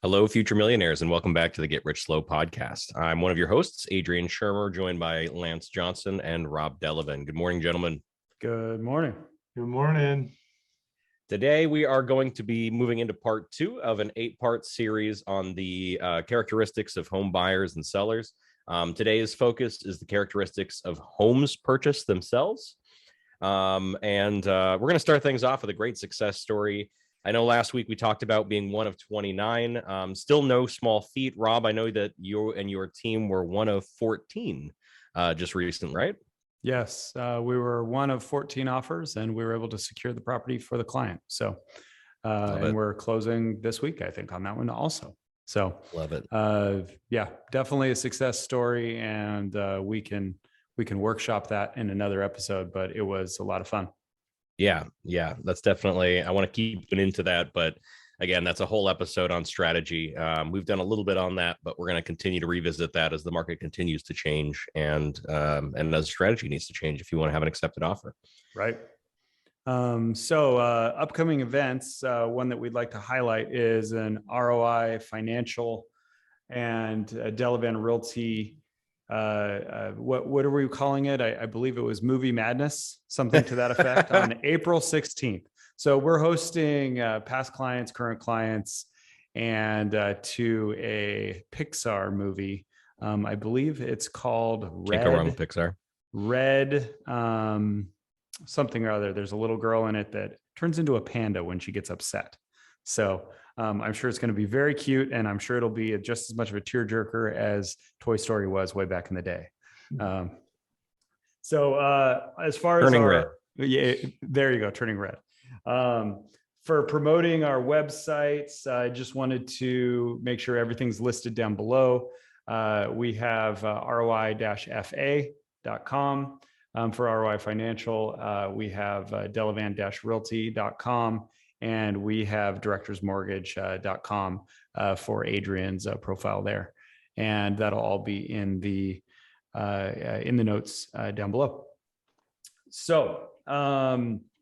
Hello, future millionaires, and welcome back to the Get Rich Slow podcast. I'm one of your hosts, Adrian Shermer, joined by Lance Johnson and Rob Delavan. Good morning, gentlemen. Good morning. Good morning. Today, we are going to be moving into part 2 of an 8-part series on the characteristics of home buyers and sellers. Today's focus is the characteristics of homes purchased themselves. We're going to start things off with a great success story. I know last week we talked about being one of 29. Still no small feat. Rob, I know that you and your team were one of 14 just recently, right? Yes, we were one of 14 offers and we were able to secure the property for the client. So, and we're closing this week, I think, on that one also. So love it. Yeah, definitely a success story. And we can workshop that in another episode, but it was a lot of fun. Yeah, that's definitely, I want to keep into that, but again, that's a whole episode on strategy. We've done a little bit on that, but we're going to continue to revisit that as the market continues to change and as strategy needs to change if you want to have an accepted offer. Right. Upcoming events, one that we'd like to highlight is an ROI Financial and Delavan Realty. What are we calling it? I believe it was Movie Madness, something to that effect, on April 16th. So we're hosting past clients, current clients, and to a Pixar movie. I believe it's called Red. Can't go wrong with Pixar. Red, something or other. There's a little girl in it that turns into a panda when she gets upset. So I'm sure it's going to be very cute, and I'm sure it'll be just as much of a tearjerker as Toy Story was way back in the day. As far as Turning Red. Yeah, there you go, Turning Red. For promoting our websites, I just wanted to make sure everything's listed down below. We have roi-fa.com. For ROI Financial, we have delavan-realty.com. And we have directorsmortgage.com for Adrian's profile there. And that'll all be in the notes down below. So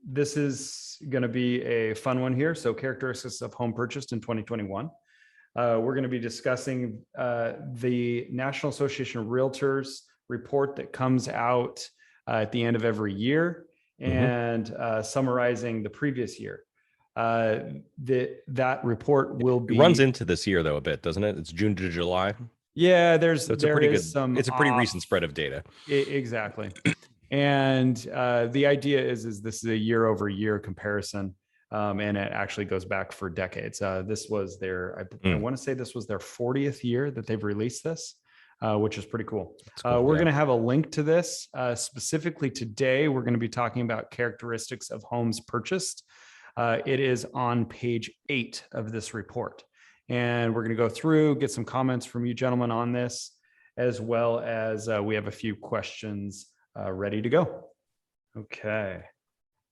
this is going to be a fun one here. So characteristics of home purchased in 2021. We're going to be discussing the National Association of Realtors report that comes out at the end of every year and summarizing the previous year. That report will be, it runs into this year though a bit, doesn't it? It's June to July. Yeah, it's a pretty recent spread of data. Exactly. And the idea is this is a year over year comparison, and it actually goes back for decades. This was I want to say this was their 40th year that they've released this, which is pretty cool. We're going to have a link to this. Specifically today, we're going to be talking about characteristics of homes purchased. It is on page 8 of this report. And we're going to go through, get some comments from you gentlemen on this, as well as we have a few questions ready to go. Okay.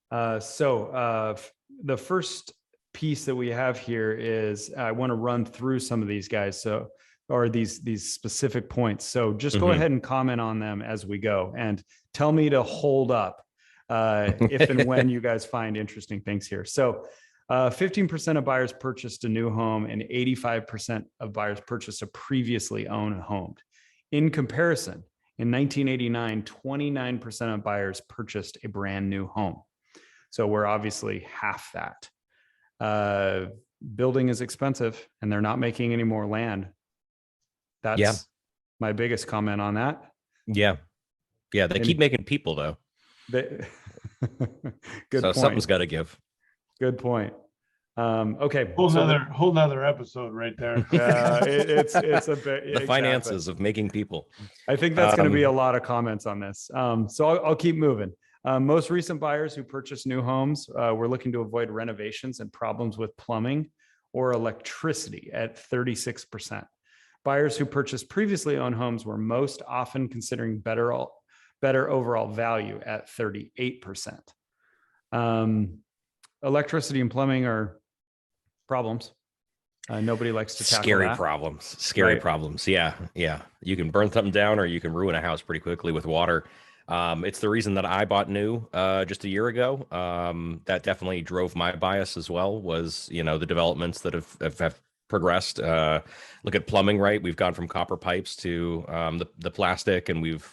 The first piece that we have here is I want to run through some of these guys. Or these specific points. So just go ahead and comment on them as we go and tell me to hold up if and when you guys find interesting things here. So 15% of buyers purchased a new home and 85% of buyers purchased a previously owned home. In comparison, in 1989, 29% of buyers purchased a brand new home. So we're obviously half that. Building is expensive and they're not making any more land. That's my biggest comment on that. Yeah. They keep making people though. Good so point. Something's got to give. Good point. Okay. Whole nother episode right there. It's a bit the finances of making people. I think that's going to be a lot of comments on this. So I'll keep moving. Most recent buyers who purchased new homes were looking to avoid renovations and problems with plumbing or electricity at 36%. Buyers who purchased previously owned homes were most often considering better overall value at 38%. Electricity and plumbing are problems. Nobody likes to tackle scary that. Problems. Yeah. You can burn something down or you can ruin a house pretty quickly with water. It's the reason that I bought new just a year ago. That definitely drove my bias as well, was, the developments that have progressed. Look at plumbing, right? We've gone from copper pipes to the plastic, and we've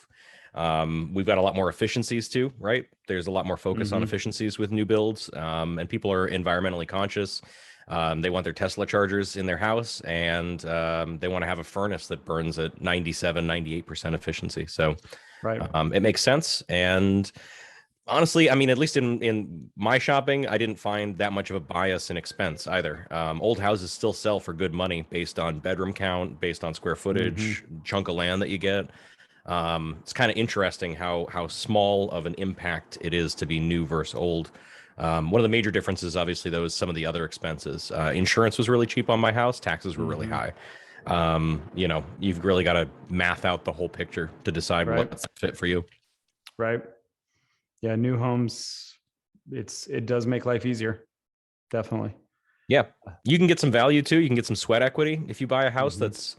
got a lot more efficiencies too, right? There's a lot more focus on efficiencies with new builds, and people are environmentally conscious. They want their Tesla chargers in their house, and they want to have a furnace that burns at 97-98% efficiency. So it makes sense. And honestly, I mean, at least in my shopping, I didn't find that much of a bias in expense either. Old houses still sell for good money based on bedroom count, based on square footage, chunk of land that you get. It's kind of interesting how small of an impact it is to be new versus old. One of the major differences, obviously, though, is some of the other expenses. Insurance was really cheap on my house. Taxes were really high. You've really got to math out the whole picture to decide what's fit for you. Right. Yeah. New homes, it does make life easier. Definitely. Yeah. You can get some value too. You can get some sweat equity if you buy a house that's,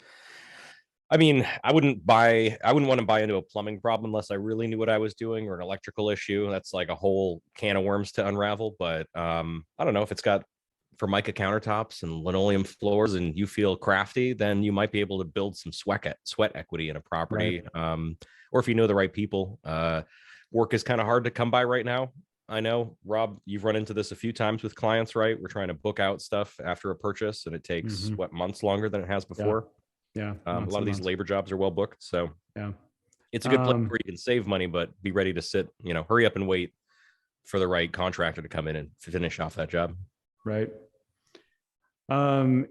I mean, I wouldn't want to buy into a plumbing problem unless I really knew what I was doing, or an electrical issue. That's like a whole can of worms to unravel. But I don't know, if it's got Formica countertops and linoleum floors and you feel crafty, then you might be able to build some sweat equity in a property. Or if you know the right people. Work is kind of hard to come by right now. I know, Rob, you've run into this a few times with clients, right? We're trying to book out stuff after a purchase, and it takes months longer than it has before. Yeah. A lot of these labor jobs are well booked. So yeah, it's a good place where you can save money, but be ready to sit, hurry up and wait for the right contractor to come in and finish off that job. Right. In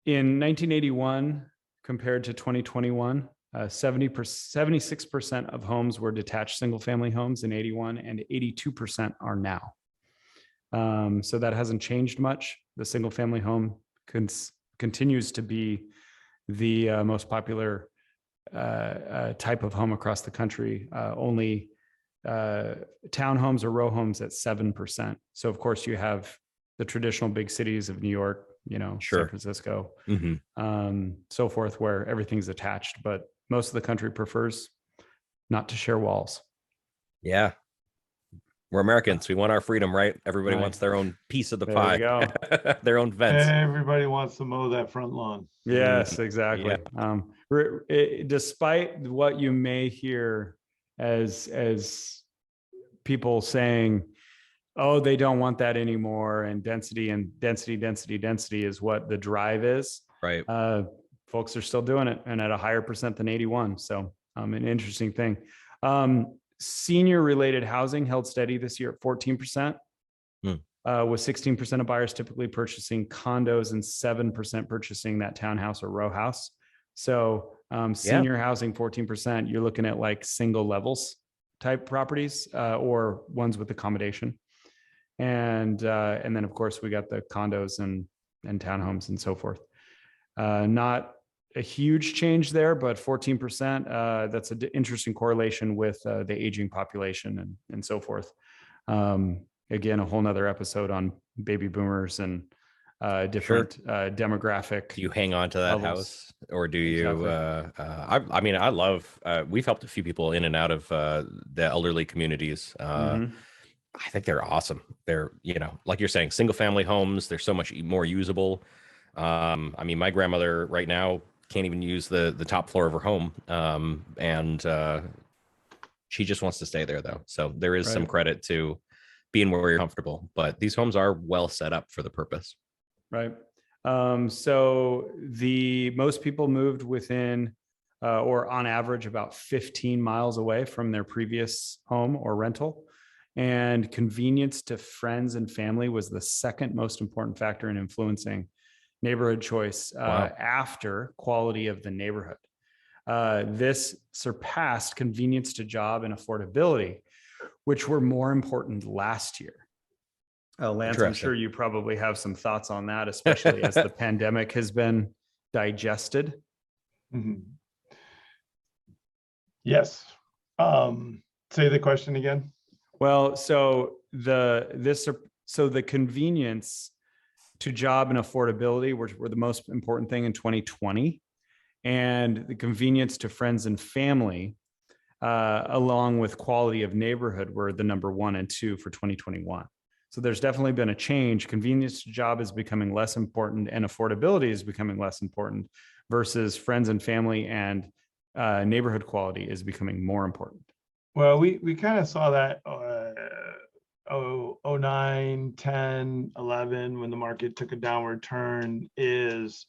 1981 compared to 2021, 76% of homes were detached single family homes in 81, and 82% are now. So that hasn't changed much. The single family home continues to be the most popular type of home across the country. Only townhomes or row homes at 7%. So of course you have the traditional big cities of New York, San Francisco, so forth, where everything's attached, but most of the country prefers not to share walls. Yeah. We're Americans. We want our freedom, right? Everybody wants their own piece of the pie. There you go. Their own fence. Everybody wants to mow that front lawn. Yes, exactly. Yeah. Despite what you may hear as people saying, oh, they don't want that anymore, and density is what the drive is. Right. Folks are still doing it, and at a higher percent than 81. So an interesting thing. Senior related housing held steady this year at 14%, with 16% of buyers typically purchasing condos and 7% purchasing that townhouse or row house. So senior housing, 14%, you're looking at like single levels type properties or ones with accommodation. And then of course we got the condos and townhomes and so forth. Not a huge change there, but 14%, that's an interesting correlation with the aging population and so forth. Again, a whole nother episode on baby boomers and different demographic. Do you hang on to that house, or do you? I love. We've helped a few people in and out of the elderly communities. I think they're awesome. They're, like you're saying, single family homes. They're so much more usable. My grandmother right now can't even use the top floor of her home, and she just wants to stay there though. So there is some credit to being where you're comfortable, but these homes are well set up for the purpose. Right. So the most people moved within or on average about 15 miles away from their previous home or rental. And convenience to friends and family was the second most important factor in influencing neighborhood choice after quality of the neighborhood. This surpassed convenience to job and affordability, which were more important last year. Lance, I'm sure you probably have some thoughts on that, especially as the pandemic has been digested. Yes. Say the question again. Well, so the convenience to job and affordability were the most important thing in 2020, and the convenience to friends and family, along with quality of neighborhood, were the number 1 and 2 for 2021. So there's definitely been a change. Convenience to job is becoming less important, and affordability is becoming less important, versus friends and family and neighborhood quality is becoming more important. Well, we kind of saw that 09, 10, 11, when the market took a downward turn, is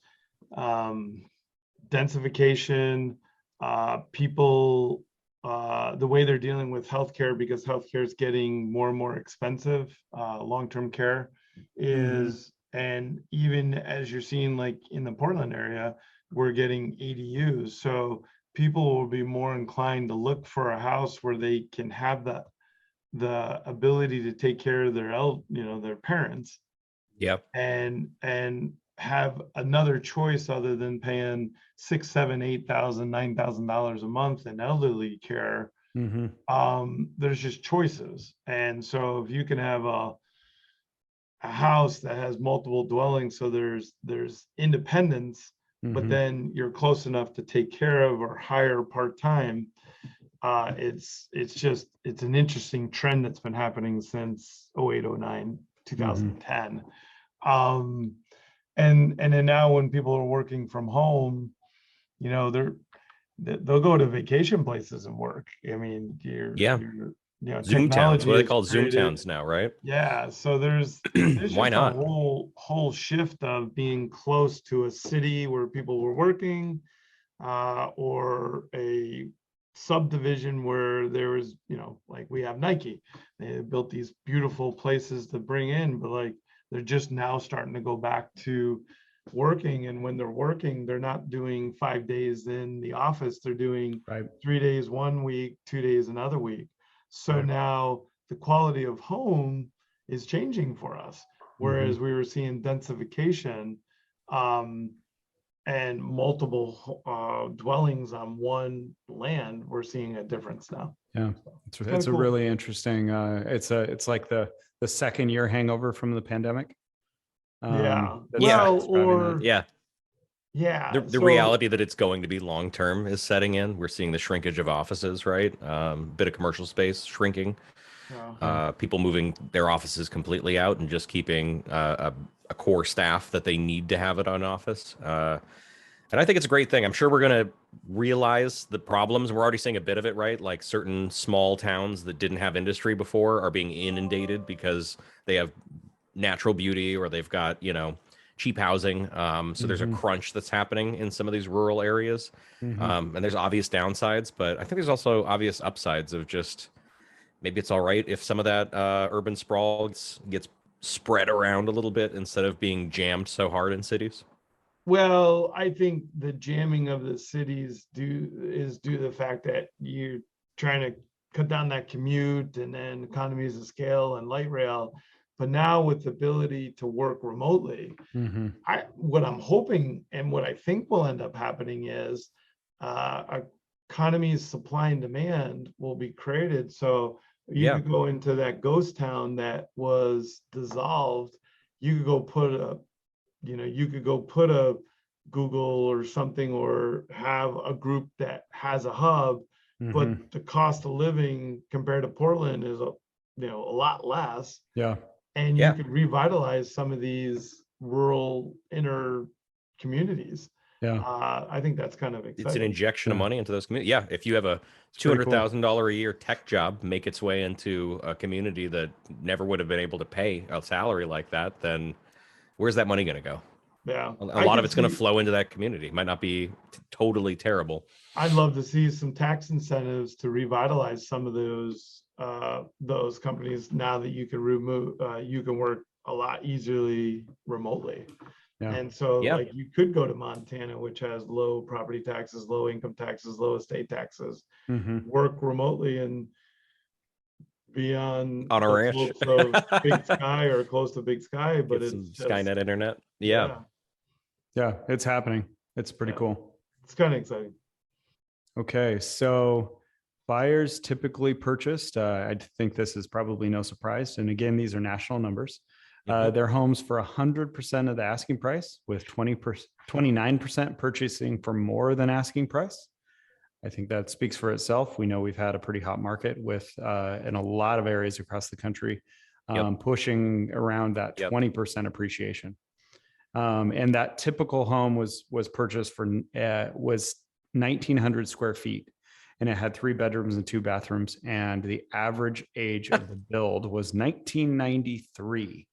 densification, people, the way they're dealing with healthcare, because healthcare is getting more and more expensive, long-term care is, and even as you're seeing, like in the Portland area, we're getting ADUs. So people will be more inclined to look for a house where they can have the ability to take care of their parents. Yep. And have another choice other than paying $6,000, $7,000, $8,000, $9,000 a month in elderly care. There's just choices. And so if you can have a house that has multiple dwellings, so there's independence, but then you're close enough to take care of or hire part-time, it's an interesting trend that's been happening since 08, 09, 2010. And then now when people are working from home, they'll go to vacation places and work. I mean, Zoom towns. technology What are they has called? Zoom created, towns now, right? yeah. So there's Why just a not? whole shift of being close to a city where people were working, or a subdivision where there was, like we have Nike. They built these beautiful places to bring in, but like they're just now starting to go back to working. And when they're working, they're not doing 5 days in the office. They're doing 3 days one week, 2 days another week. So now the quality of home is changing for us. Whereas we were seeing densification, and multiple dwellings on one land, we're seeing a difference now. Yeah, it's a really interesting. It's like the second year hangover from the pandemic. Yeah. The So, reality that it's going to be long term is setting in. We're seeing the shrinkage of offices, right? Bit of commercial space shrinking. People moving their offices completely out and just keeping a core staff that they need to have it on office. And I think it's a great thing. I'm sure we're going to realize the problems. We're already seeing a bit of it, right? Like certain small towns that didn't have industry before are being inundated because they have natural beauty or they've got, cheap housing. So there's a crunch that's happening in some of these rural areas. And there's obvious downsides, but I think there's also obvious upsides of just maybe it's all right if some of that urban sprawl gets spread around a little bit instead of being jammed so hard in cities. well, I think the jamming of the cities is due to the fact that you're trying to cut down that commute, and then economies of scale and light rail. But now with the ability to work remotely, what I'm hoping and what I think will end up happening is economies supply and demand will be created. So you could go into that ghost town that was dissolved. You could go put a Google or something, or have a group that has a hub, but the cost of living compared to Portland is a lot less. And you could revitalize some of these rural inner communities. I think that's kind of exciting. It's an injection of money into those communities. Yeah, if you have a $200,000 a year tech job make its way into a community that never would have been able to pay a salary like that, then where's that money going to go? Yeah, a lot of it's going to flow into that community. It might not be totally terrible. I'd love to see some tax incentives to revitalize some of those companies now that you can work a lot easily remotely. And so like you could go to Montana, which has low property taxes, low income taxes, low estate taxes, work remotely and be on a ranch of Big Sky or close to Big Sky, but it's just Skynet internet. Yeah, it's happening. It's pretty cool. It's kind of exciting. Okay, so buyers typically purchased, I think this is probably no surprise, and again, these are national numbers, their homes for 100% of the asking price, with 29% purchasing for more than asking price. I think that speaks for itself. We know we've had a pretty hot market with in a lot of areas across the country. pushing around that 20% appreciation. And that typical home was purchased for was 1,900 square feet, and it had 3 bedrooms and 2 bathrooms. And the average age of the build was 1993.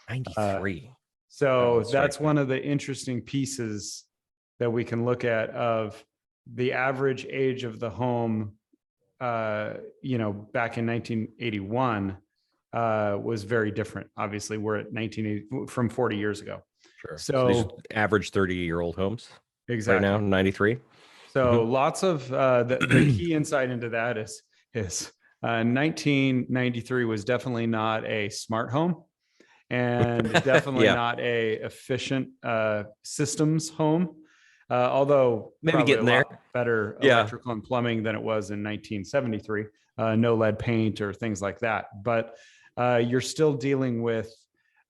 93. So that's one of the interesting pieces that we can look at of the average age of the home. Back in 1981 was very different. Obviously, we're at 1980 from 40 years ago. Sure. So these are average 30-year-old homes exactly right now, 93. So lots of the key insight into that is 1993 was definitely not a smart home, and definitely not a efficient systems home. Although maybe probably getting a there. lot better electrical and plumbing than it was in 1973. No lead paint or things like that. But you're still dealing with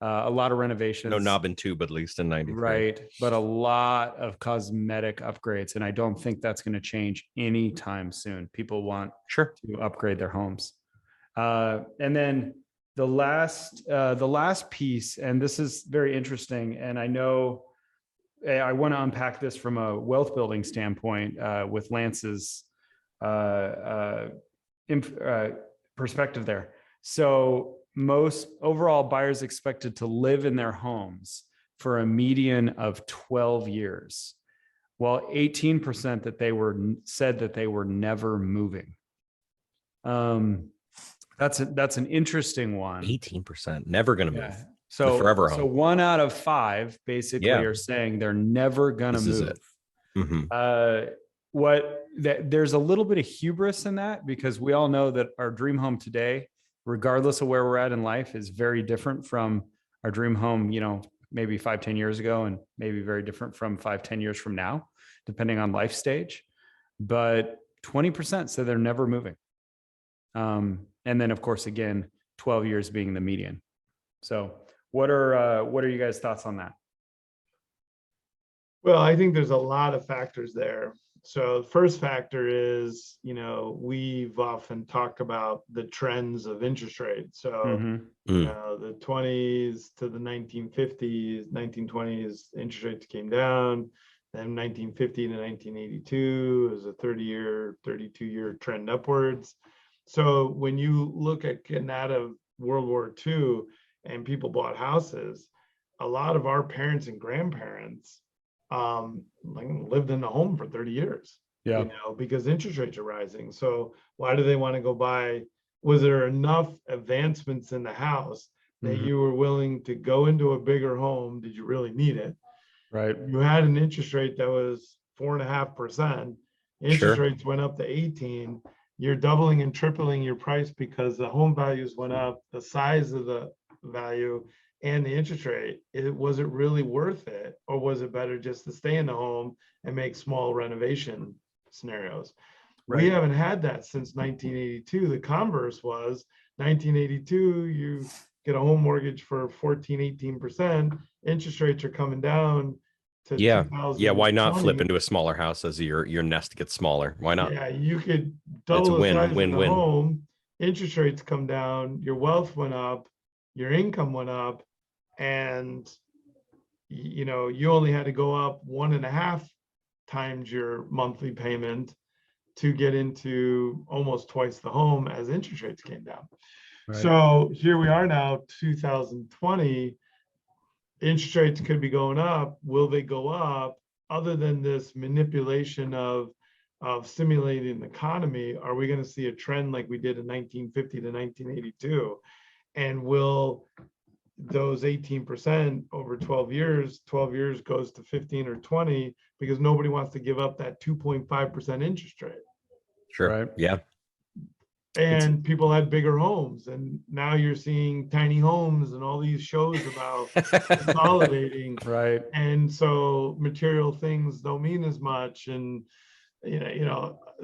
a lot of renovations. No knob and tube, at least in 93. Right. But a lot of cosmetic upgrades. And I don't think that's going to change anytime soon. People want to upgrade their homes. And then the last piece, and this is very interesting, and I know I want to unpack this from a wealth building standpoint with Lance's perspective there. So most overall buyers expected to live in their homes for a median of 12 years, while 18% said that they were never moving. That's an interesting one. 18% never going to move. So forever home. So 1 out of 5 basically are saying they're never going to move. There's a little bit of hubris in that, because we all know that our dream home today, regardless of where we're at in life, is very different from our dream home, maybe 5-10 years ago, and maybe very different from 5-10 years from now, depending on life stage. But 20% say they're never moving. And then of course, again, 12 years being the median. So what are you guys' thoughts on that? Well, I think there's a lot of factors there. So the first factor is, we've often talked about the trends of interest rates. So, the 20s to the 1950s, 1920s, interest rates came down. Then 1950 to 1982 is a 30-year, 32-year trend upwards. So when you look at getting out of World War II and people bought houses, a lot of our parents and grandparents lived in the home for 30 years, because interest rates are rising. So why do they want to go buy? Was there enough advancements in the house that you were willing to go into a bigger home? Did you really need it? Right. You had an interest rate that was 4.5%. Interest rates went up to 18. You're doubling and tripling your price because the home values went up, the size of the value, and the interest rate. Was it really worth it, or was it better just to stay in the home and make small renovation scenarios? Right. We haven't had that since 1982. The converse was 1982, you get a home mortgage for 14-18%. Interest rates are coming down to 2000. Why not flip into a smaller house as your nest gets smaller? Why not? Yeah, you could double the size of the home. Interest rates come down, your wealth went up, your income went up, and you only had to go up 1.5 times your monthly payment to get into almost twice the home as interest rates came down. Right. So here we are now, 2020. Interest rates could be going up. Will they go up? Other than this manipulation of stimulating the economy, are we going to see a trend like we did in 1950 to 1982? And will those 18% over 12 years goes to 15 or 20 because nobody wants to give up that 2.5% interest rate? Sure. Right. Yeah. And people had bigger homes, and now you're seeing tiny homes and all these shows about consolidating. Right. And so material things don't mean as much. And,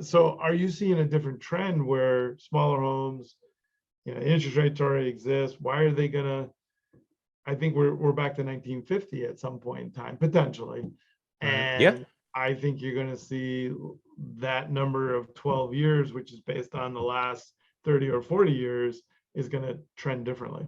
so are you seeing a different trend where smaller homes, interest rates already exist? Why are they gonna? I think we're back to 1950 at some point in time, potentially. Right. And I think you're going to see that number of 12 years, which is based on the last 30 or 40 years, is going to trend differently.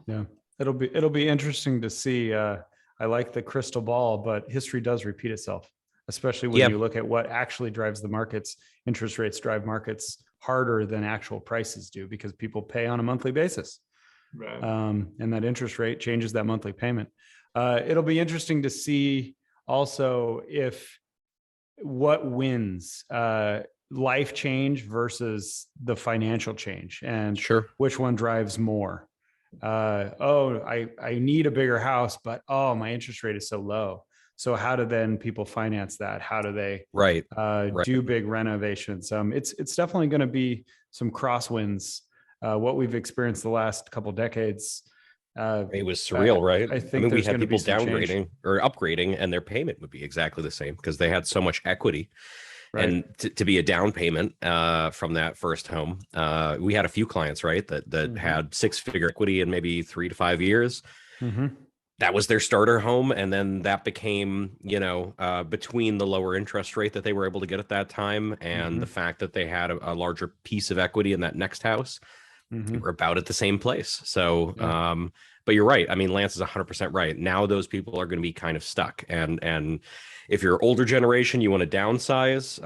Yeah, it'll be interesting to see. I like the crystal ball, but history does repeat itself, especially when you look at what actually drives the markets. Interest rates drive markets harder than actual prices do because people pay on a monthly basis. Right. And that interest rate changes that monthly payment. It'll be interesting to see also if what wins, life change versus the financial change, and which one drives more. I need a bigger house, but my interest rate is so low. So how do then people finance that? How do they do big renovations? It's definitely going to be some crosswinds. What we've experienced the last couple decades. It was surreal, right? I mean, we had people downgrading or upgrading, and their payment would be exactly the same because they had so much equity. Right. And to be a down payment from that first home, we had a few clients, right, that had 6-figure equity in maybe 3 to 5 years. That was their starter home, and then that became, between the lower interest rate that they were able to get at that time and the fact that they had a larger piece of equity in that next house. We were about at the same place. So, but you're right. I mean, Lance is 100% right. Now those people are going to be kind of stuck. And if you're older generation, you want to downsize.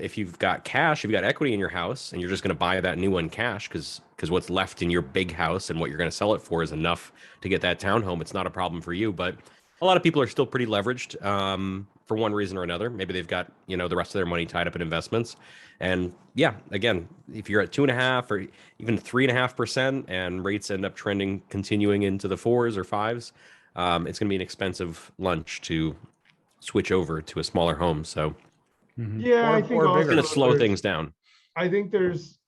If you've got cash, you've got equity in your house, and you're just going to buy that new one cash because what's left in your big house and what you're going to sell it for is enough to get that townhome. It's not a problem for you. But a lot of people are still pretty leveraged for one reason or another. Maybe they've got, the rest of their money tied up in investments. And again, if you're at 2.5% or even 3.5% and rates end up continuing into the 4s or 5s, it's going to be an expensive lunch to switch over to a smaller home. So I think it's going to slow things down. I think there's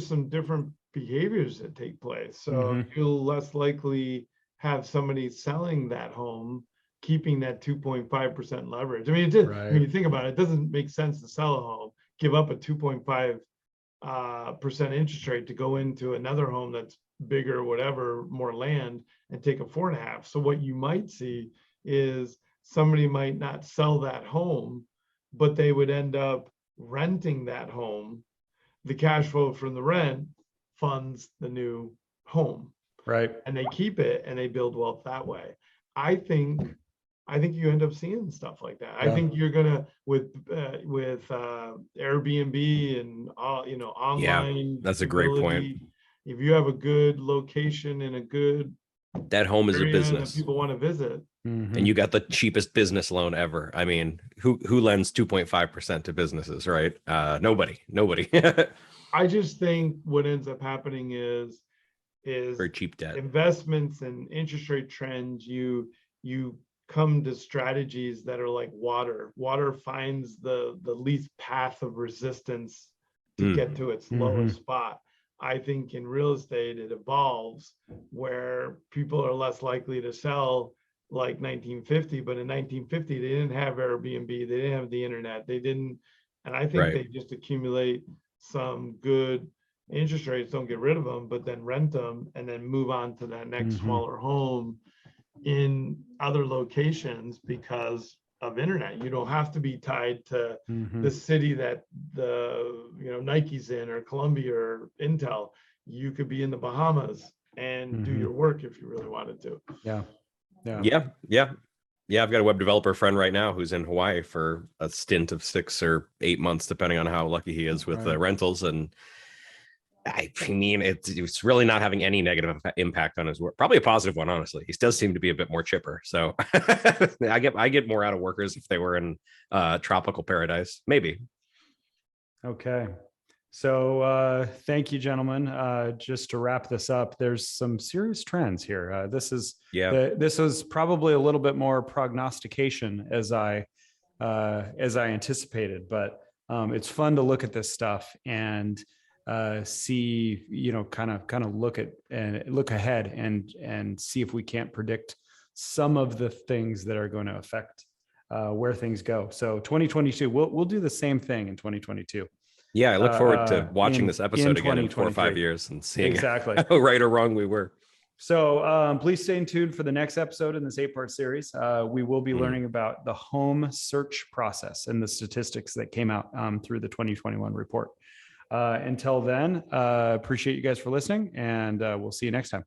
some different behaviors that take place. So you'll less likely have somebody selling that home, keeping that 2.5% leverage. I mean, when you think about it, it doesn't make sense to sell a home, give up a 2.5% interest rate to go into another home that's bigger, whatever, more land, and take a 4.5. So what you might see is somebody might not sell that home, but they would end up renting that home. The cash flow from the rent funds the new home. Right. And they keep it and they build wealth that way. I think you end up seeing stuff like that. I think you're gonna with Airbnb and online. That's a great point. If you have a good location in a good that home is a business that people want to visit, and you got the cheapest business loan ever. I mean, who lends 2.5% to businesses, right? Nobody. I just think what ends up happening is very cheap debt investments and interest rate trends. You come to strategies that are like water. Water finds the least path of resistance to get to its lowest spot. I think in real estate, it evolves where people are less likely to sell like 1950, but in 1950, they didn't have Airbnb, they didn't have the internet, and I think they just accumulate some good interest rates, don't get rid of them, but then rent them and then move on to that next smaller home in other locations because of internet. You don't have to be tied to the city that Nike's in or Columbia or Intel. You could be in the Bahamas and do your work if you really wanted to. I've got a web developer friend right now who's in Hawaii for a stint of 6 or 8 months, depending on how lucky he is with rentals. And I mean, it's really not having any negative impact on his work. Probably a positive one, honestly. He does seem to be a bit more chipper. So I get more out of workers if they were in tropical paradise, maybe. Okay. So thank you, gentlemen. Just to wrap this up, there's some serious trends here. This is probably a little bit more prognostication as I anticipated, but it's fun to look at this stuff and see, kind of look ahead and see if we can't predict some of the things that are going to affect where things go. So 2022, we'll do the same thing in 2022. Yeah, I look forward to watching this episode again in 4 or 5 years and seeing exactly how right or wrong we were. So please stay tuned for the next episode in this 8-part series. We will be learning about the home search process and the statistics that came out through the 2021 report. Until then, appreciate you guys for listening, and we'll see you next time.